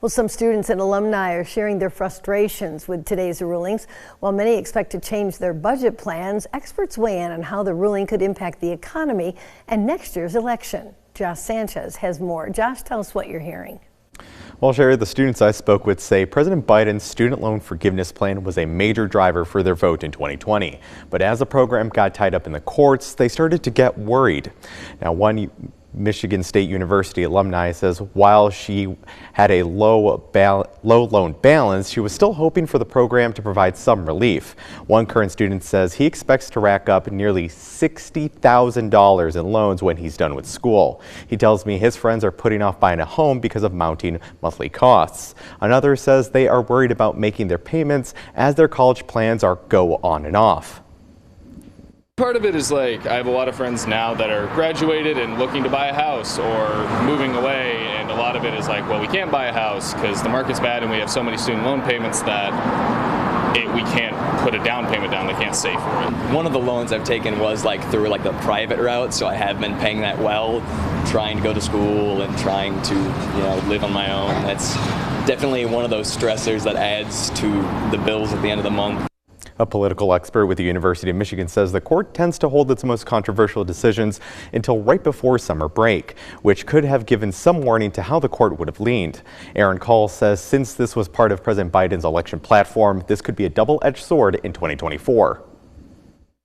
Well, some students and alumni are sharing their frustrations with today's rulings. While many expect to change their budget plans, experts weigh in on how the ruling could impact the economy and next year's election. Josh Sanchez has more. Josh, tell us what you're hearing. Well, Sherry, the students I spoke with say President Biden's student loan forgiveness plan was a major driver for their vote in 2020. But as the program got tied up in the courts, they started to get worried. Now, one Michigan State University alumni says while she had a low loan balance, she was still hoping for the program to provide some relief. One current student says he expects to rack up nearly $60,000 in loans when he's done with school. He tells me his friends are putting off buying a home because of mounting monthly costs. Another says they are worried about making their payments as their college plans go on and off. Part of it is like I have a lot of friends now that are graduated and looking to buy a house or moving away, and a lot of it is like, well, we can't buy a house because the market's bad and we have so many student loan payments that we can't put a down payment down. They can't save for it. One of the loans I've taken was through the private route, so I have been paying that well, trying to go to school and trying to live on my own. That's definitely one of those stressors that adds to the bills at the end of the month. A political expert with the University of Michigan says the court tends to hold its most controversial decisions until right before summer break, which could have given some warning to how the court would have leaned. Aaron Call says since this was part of President Biden's election platform, this could be a double-edged sword in 2024.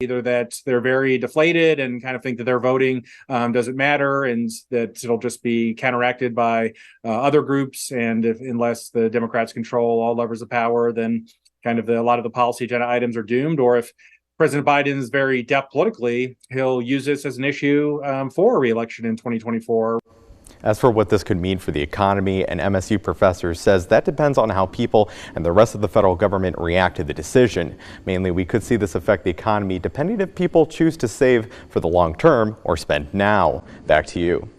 Either that they're very deflated and kind of think that their voting doesn't matter and that it'll just be counteracted by other groups, and unless the Democrats control all levers of power, then kind of a lot of the policy agenda items are doomed. Or if President Biden is very deft politically, he'll use this as an issue for a re-election in 2024. As for what this could mean for the economy, an MSU professor says that depends on how people and the rest of the federal government react to the decision. Mainly, we could see this affect the economy depending if people choose to save for the long term or spend now. Back to you.